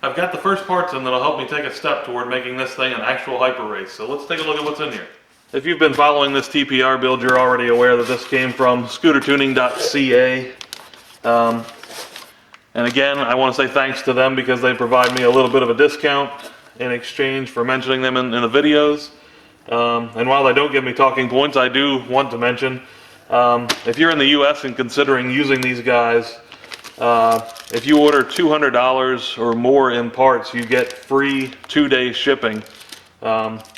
I've got the first parts in that'll help me take a step toward making this thing an actual hyper race. So let's take a look at what's in here. If you've been following this TPR build, you're already aware that this came from scootertuning.ca. And again, I want to say thanks to them because they provide me a little bit of a discount in exchange for mentioning them in the videos. And while they don't give me talking points, I do want to mention, if you're in the US and considering using these guys, if you order $200 or more in parts, you get free 2-day shipping.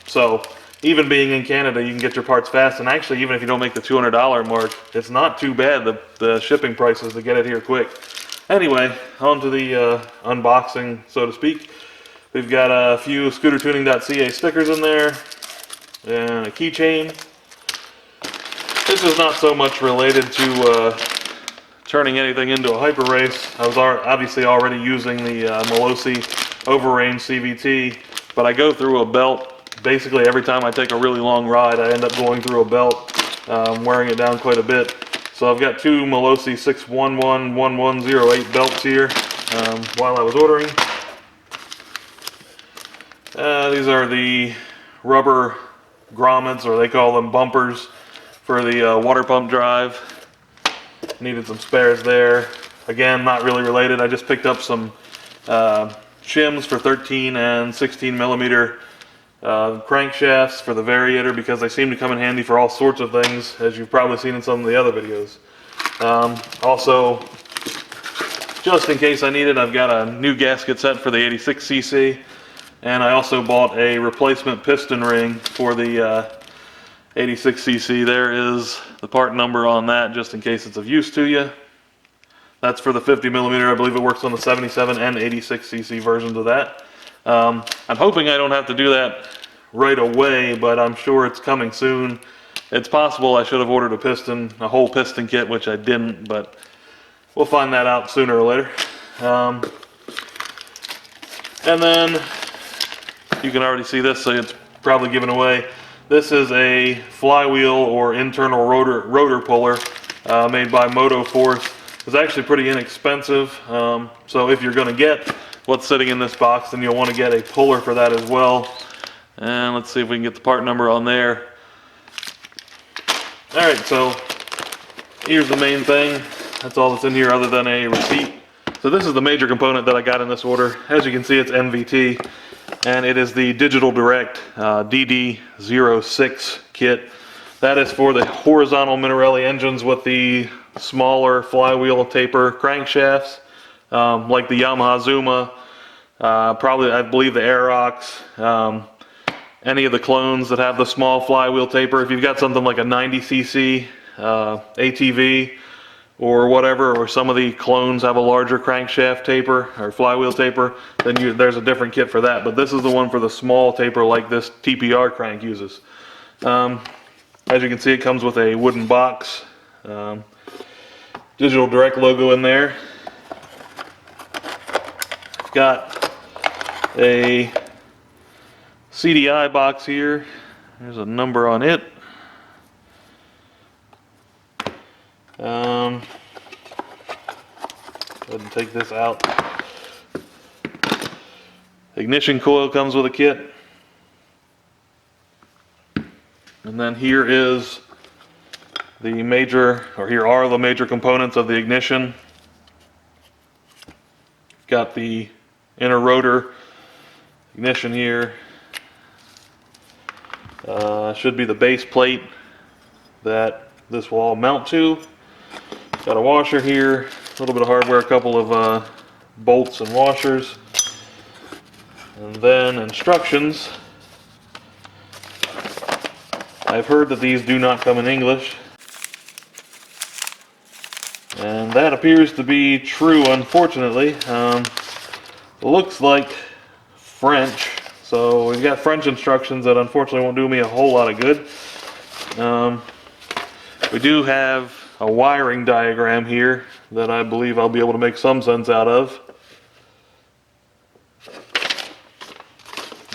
So even being in Canada, you can get your parts fast. And actually, even if you don't make the $200 mark, it's not too bad, the shipping prices to get it here quick. Anyway, on to the unboxing, so to speak. We've got a few scootertuning.ca stickers in there and a keychain. This is not so much related to turning anything into a hyper race. I was obviously already using the Malossi Overrange CVT, but I go through a belt. Basically every time I take a really long ride, I end up going through a belt, wearing it down quite a bit. So I've got two Malossi 611-1108 belts here while I was ordering. These are the rubber grommets, or they call them bumpers, for the water pump drive. Needed some spares there. Again, not really related. I just picked up some shims for 13 and 16 millimeter crankshafts for the variator because they seem to come in handy for all sorts of things, as you've probably seen in some of the other videos. Also, just in case I need it, I've got a new gasket set for the 86cc, and I also bought a replacement piston ring for the 86cc. There is the part number on that, just in case it's of use to you. That's for the 50 millimeter. I believe it works on the 77 and 86cc versions of that. I'm hoping I don't have to do that right away, but I'm sure it's coming soon. It's possible I should have ordered a whole piston kit, which I didn't, but we'll find that out sooner or later. And then you can already see this, so it's probably given away. This is a flywheel or internal rotor puller made by Moto Force. It's actually pretty inexpensive, so if you're going to get what's sitting in this box, then you'll want to get a puller for that as well. And let's see if we can get the part number on there. Alright, so here's the main thing. That's all that's in here other than a receipt. So this is the major component that I got in this order. As you can see, it's MVT, and it is the Digital Direct DD06 kit. That is for the horizontal Minarelli engines with the smaller flywheel taper crankshafts, like the Yamaha Zuma, probably I believe the Aerox, any of the clones that have the small flywheel taper. If you've got something like a 90cc ATV or whatever, or some of the clones have a larger crankshaft taper or flywheel taper, then there's a different kit for that. But this is the one for the small taper like this TPR crank uses. As you can see, it comes with a wooden box, Digital Direct logo in there. It's got a CDI box here. There's a number on it. Go ahead and take this out. Ignition coil comes with a kit. And then here is the major, or here are the major components of the ignition. Got the inner rotor ignition here. Should be the base plate that this will all mount to. Got a washer here, a little bit of hardware, a couple of bolts and washers, and then instructions. I've heard that these do not come in English, and that appears to be true, unfortunately. Looks like French, so we've got French instructions that unfortunately won't do me a whole lot of good. We do have a wiring diagram here that I believe I'll be able to make some sense out of.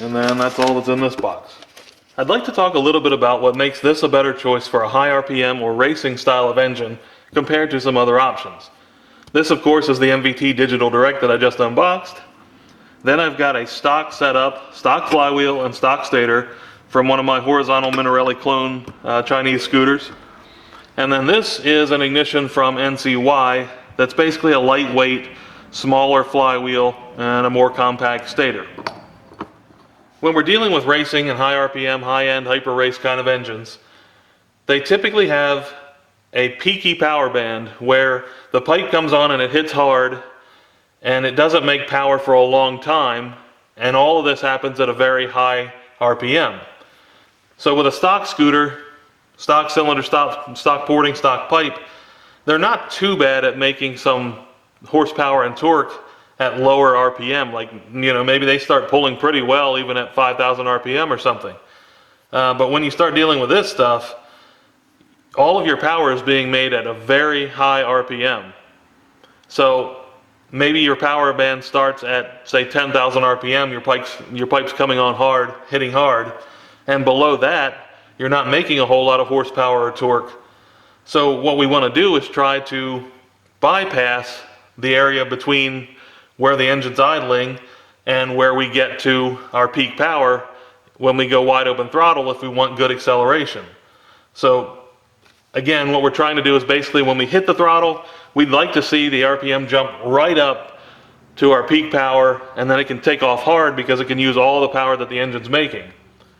And then that's all that's in this box. I'd like to talk a little bit about what makes this a better choice for a high RPM or racing style of engine compared to some other options. This, of course, is the MVT Digital Direct that I just unboxed. Then I've got a stock setup, stock flywheel and stock stator from one of my horizontal Minarelli clone Chinese scooters. And then this is an ignition from NCY that's basically a lightweight, smaller flywheel and a more compact stator. When we're dealing with racing and high RPM, high-end, hyper race kind of engines, they typically have a peaky power band where the pipe comes on and it hits hard and it doesn't make power for a long time, and all of this happens at a very high RPM. So with a stock scooter, stock cylinder, stock porting, stock pipe, they're not too bad at making some horsepower and torque at lower RPM. Like, you know, maybe they start pulling pretty well even at 5,000 RPM or something. But when you start dealing with this stuff, all of your power is being made at a very high RPM. So maybe your power band starts at, say, 10,000 RPM, your pipe's coming on hard, hitting hard, and below that, you're not making a whole lot of horsepower or torque. So what we want to do is try to bypass the area between where the engine's idling and where we get to our peak power when we go wide open throttle if we want good acceleration. So again, what we're trying to do is basically when we hit the throttle, we'd like to see the RPM jump right up to our peak power, and then it can take off hard because it can use all the power that the engine's making.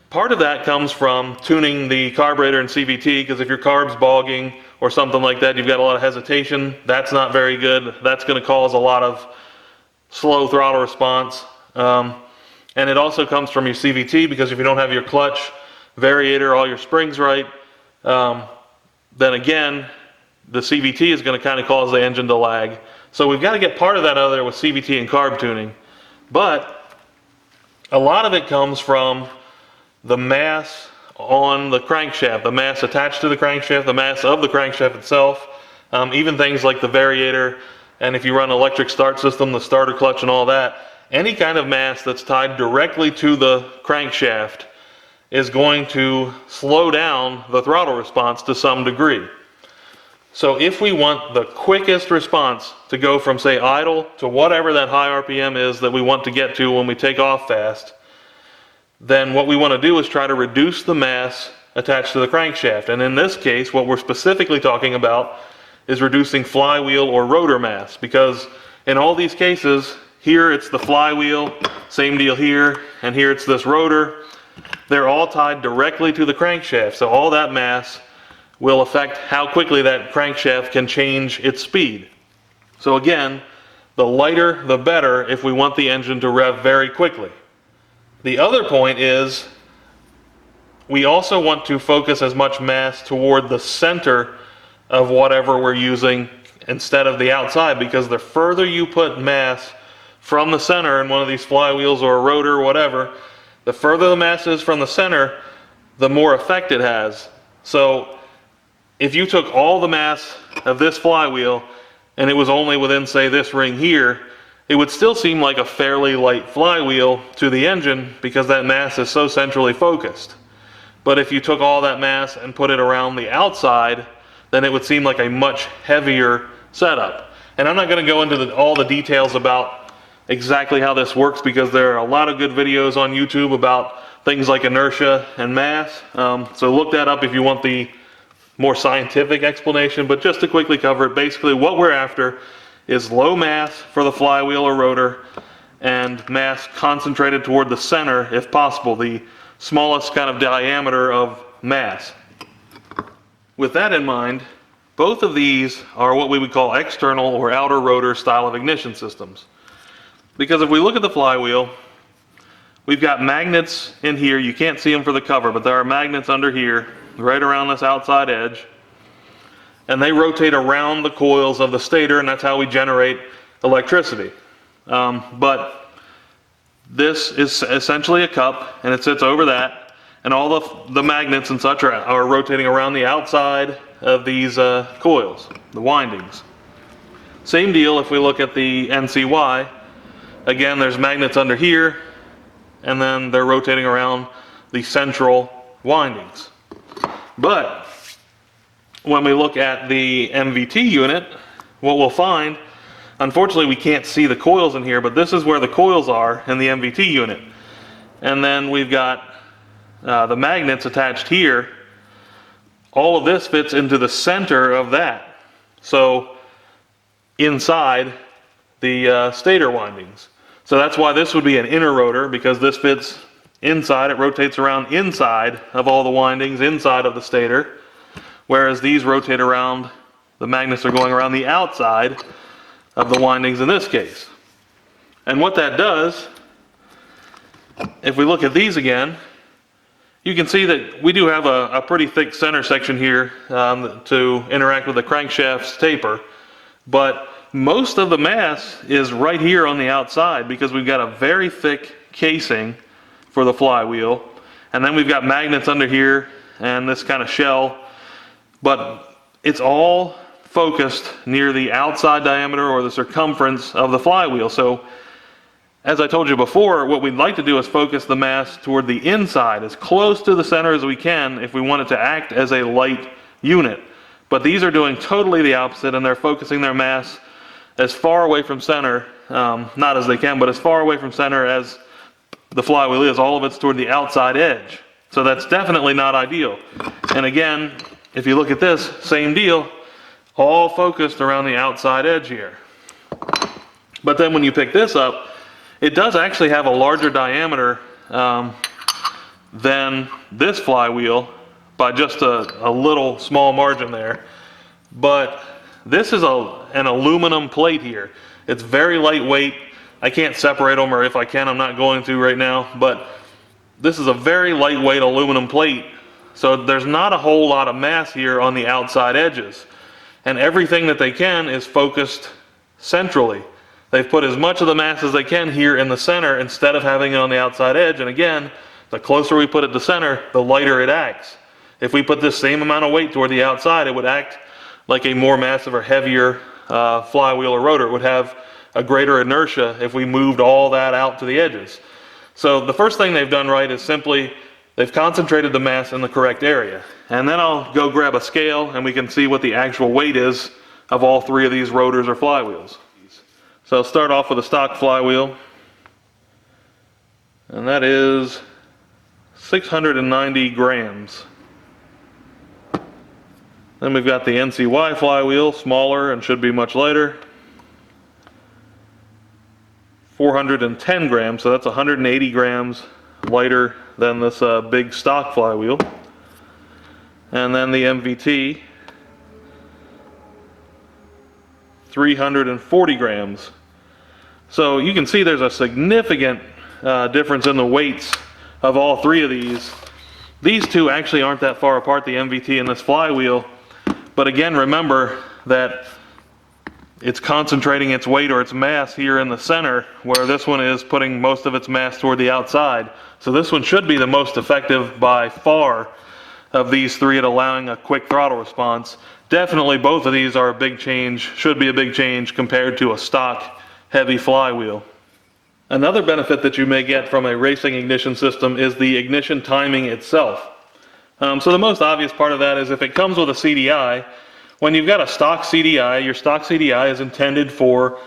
Part of that comes from tuning the carburetor and CVT, because if your carb's bogging or something like that, you've got a lot of hesitation. That's not very good. That's going to cause a lot of slow throttle response. And it also comes from your CVT, because if you don't have your clutch, variator, all your springs right, then again, the CVT is going to kind of cause the engine to lag. So we've got to get part of that out of there with CVT and carb tuning. But a lot of it comes from the mass on the crankshaft, the mass attached to the crankshaft, the mass of the crankshaft itself, even things like the variator, and if you run an electric start system, the starter clutch and all that, any kind of mass that's tied directly to the crankshaft is going to slow down the throttle response to some degree. So if we want the quickest response to go from, say, idle to whatever that high RPM is that we want to get to when we take off fast, then what we want to do is try to reduce the mass attached to the crankshaft. And in this case, what we're specifically talking about is reducing flywheel or rotor mass, because in all these cases, here it's the flywheel, same deal here, and here it's this rotor. They're all tied directly to the crankshaft, so all that mass will affect how quickly that crankshaft can change its speed. So again, the lighter the better if we want the engine to rev very quickly. The other point is we also want to focus as much mass toward the center of whatever we're using instead of the outside, because the further you put mass from the center in one of these flywheels or a rotor or whatever, the further the mass is from the center, the more effect it has. So if you took all the mass of this flywheel and it was only within, say, this ring here, it would still seem like a fairly light flywheel to the engine because that mass is so centrally focused. But if you took all that mass and put it around the outside, then it would seem like a much heavier setup. And I'm not going to go into all the details about exactly how this works, because there are a lot of good videos on YouTube about things like inertia and mass. So look that up if you want the more scientific explanation. But just to quickly cover it, basically what we're after is low mass for the flywheel or rotor and mass concentrated toward the center if possible, the smallest kind of diameter of mass. With that in mind, both of these are what we would call external or outer rotor style of ignition systems. Because if we look at the flywheel, we've got magnets in here. You can't see them for the cover, but there are magnets under here, right around this outside edge. And they rotate around the coils of the stator, and that's how we generate electricity. But this is essentially a cup, and it sits over that, and all the magnets and such are rotating around the outside of these coils, the windings. Same deal if we look at the NCY. Again, there's magnets under here, and then they're rotating around the central windings. But when we look at the MVT unit, what we'll find Unfortunately, we can't see the coils in here, but this is where the coils are in the MVT unit. And then we've got the magnets attached here. All of this fits into the center of that. So inside the stator windings. So that's why this would be an inner rotor, because this fits inside. It rotates around inside of all the windings, inside of the stator. Whereas these rotate around, the magnets are going around the outside of the windings in this case. And what that does, if we look at these again, you can see that we do have a pretty thick center section here to interact with the crankshaft's taper. But most of the mass is right here on the outside, because we've got a very thick casing for the flywheel. And then we've got magnets under here and this kind of shell. But it's all focused near the outside diameter or the circumference of the flywheel. So as I told you before, what we'd like to do is focus the mass toward the inside, as close to the center as we can, if we want it to act as a light unit. But these are doing totally the opposite, and they're focusing their mass as far away from center, not as they can, but as far away from center as the flywheel is. All of it's toward the outside edge. So that's definitely not ideal. And again, if you look at this, same deal, all focused around the outside edge here. But then when you pick this up, it does actually have a larger diameter than this flywheel by just a little small margin there. But this is an aluminum plate here. It's very lightweight. I can't separate them, or if I can, I'm not going to right now. But this is a very lightweight aluminum plate. So there's not a whole lot of mass here on the outside edges. And everything that they can is focused centrally. They've put as much of the mass as they can here in the center instead of having it on the outside edge. And again, the closer we put it to center, the lighter it acts. If we put this same amount of weight toward the outside, it would act like a more massive or heavier flywheel or rotor. It would have a greater inertia if we moved all that out to the edges. So the first thing they've done right is simply they've concentrated the mass in the correct area. And then I'll go grab a scale and we can see what the actual weight is of all three of these rotors or flywheels. So I'll start off with a stock flywheel, and that is 690 grams. Then we've got the NCY flywheel, smaller and should be much lighter, 410 grams, so that's 180 grams lighter than this big stock flywheel. And then the MVT, 340 grams. So you can see there's a significant difference in the weights of all three of these. These two actually aren't that far apart, the MVT and this flywheel. But again, remember that it's concentrating its weight or its mass here in the center, where this one is putting most of its mass toward the outside. So this one should be the most effective by far of these three at allowing a quick throttle response. Definitely both of these are a big change, should be a big change compared to a stock heavy flywheel. Another benefit that you may get from a racing ignition system is the ignition timing itself. So the most obvious part of that is if it comes with a CDI, when you've got a stock CDI, your stock CDI is intended for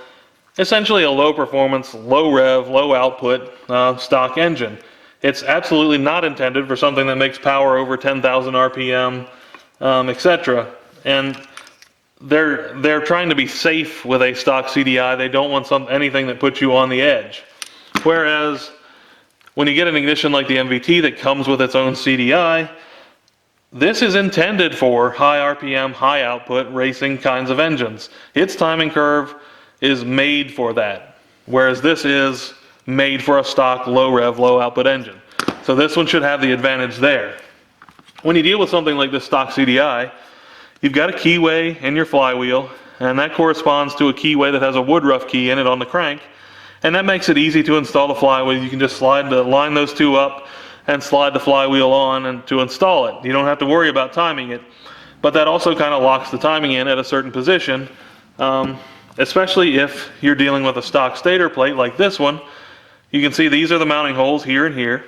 essentially a low performance, low rev, low output stock engine. It's absolutely not intended for something that makes power over 10,000 RPM, etc. And they're trying to be safe with a stock CDI. They don't want anything that puts you on the edge. Whereas when you get an ignition like the MVT that comes with its own CDI, this is intended for high RPM, high output racing kinds of engines. Its timing curve is made for that, whereas this is made for a stock low rev, low output engine. So this one should have the advantage there. When you deal with something like this stock CDI, you've got a keyway in your flywheel, and that corresponds to a keyway that has a Woodruff key in it on the crank, and that makes it easy to install the flywheel. You can just line those two up and slide the flywheel on and to install it. You don't have to worry about timing it, but that also kind of locks the timing in at a certain position, especially if you're dealing with a stock stator plate like this one. You can see these are the mounting holes here and here,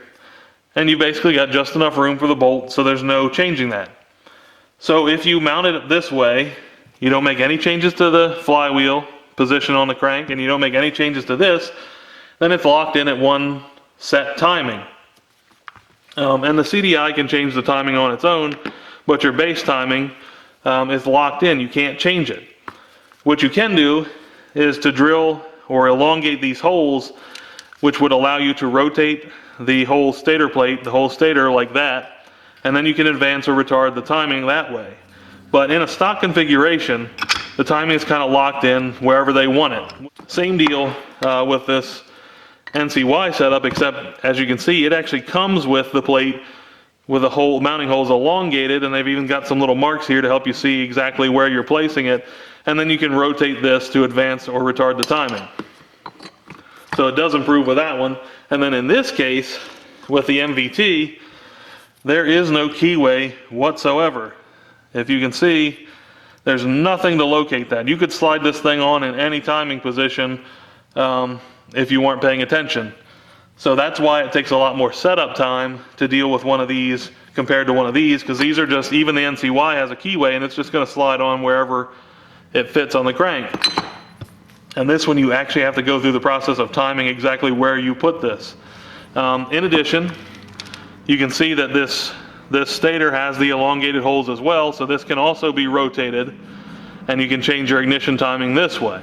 and you basically got just enough room for the bolt, so there's no changing that. So if you mount it this way, you don't make any changes to the flywheel position on the crank and you don't make any changes to this, then it's locked in at one set timing. And the CDI can change the timing on its own, but your base timing is locked in. You can't change it. What you can do is to drill or elongate these holes, which would allow you to rotate the whole stator plate, the whole stator like that, and then you can advance or retard the timing that way. But in a stock configuration, the timing is kind of locked in wherever they want it. Same deal with this NCY setup, except as you can see, it actually comes with the plate with the hole, mounting holes elongated, and they've even got some little marks here to help you see exactly where you're placing it, and then you can rotate this to advance or retard the timing. So it does improve with that one. And then in this case, with the MVT, there is no keyway whatsoever. If you can see, there's nothing to locate that. You could slide this thing on in any timing position if you weren't paying attention. So that's why it takes a lot more setup time to deal with one of these compared to one of these, because these are just, even the NCY has a keyway and it's just going to slide on wherever it fits on the crank. And this one you actually have to go through the process of timing exactly where you put this. In addition, you can see that this stator has the elongated holes as well, so this can also be rotated and you can change your ignition timing this way.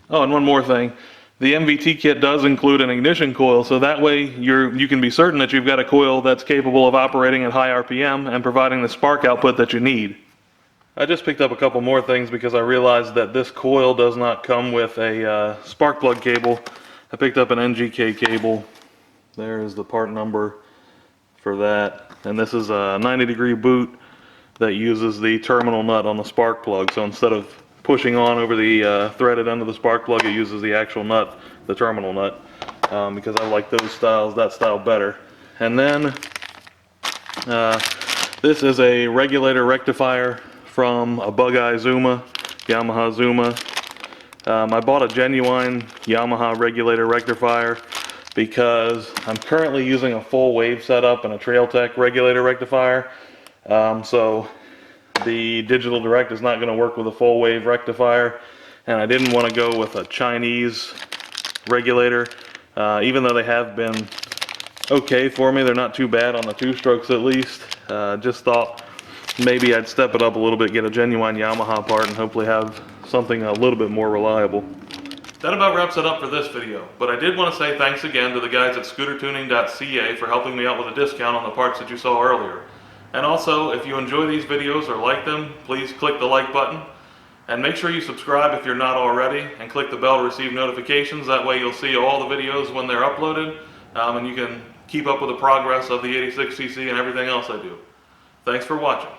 Oh, and one more thing. The MVT kit does include an ignition coil, so that way you can be certain that you've got a coil that's capable of operating at high RPM and providing the spark output that you need. I just picked up a couple more things because I realized that this coil does not come with a spark plug cable. I picked up an NGK cable. There is the part number for that. And this is a 90-degree boot that uses the terminal nut on the spark plug. So instead of pushing on over the threaded end of the spark plug, it uses the actual nut, the terminal nut, because I like those styles, that style better. And then this is a regulator rectifier from a Bug-Eye Zuma, Yamaha Zuma. I bought a genuine Yamaha regulator rectifier because I'm currently using a full wave setup and a Trailtech regulator rectifier. So the digital direct is not going to work with a full wave rectifier, and I didn't want to go with a Chinese regulator, even though they have been okay for me. They're not too bad on the two strokes at least. Just thought maybe I'd step it up a little bit, get a genuine Yamaha part, and hopefully have something a little bit more reliable. That about wraps it up for this video, but I did want to say thanks again to the guys at scootertuning.ca for helping me out with a discount on the parts that you saw earlier. And also, if you enjoy these videos or like them, please click the like button, and make sure you subscribe if you're not already, and click the bell to receive notifications. That way you'll see all the videos when they're uploaded, and you can keep up with the progress of the 86cc and everything else I do. Thanks for watching.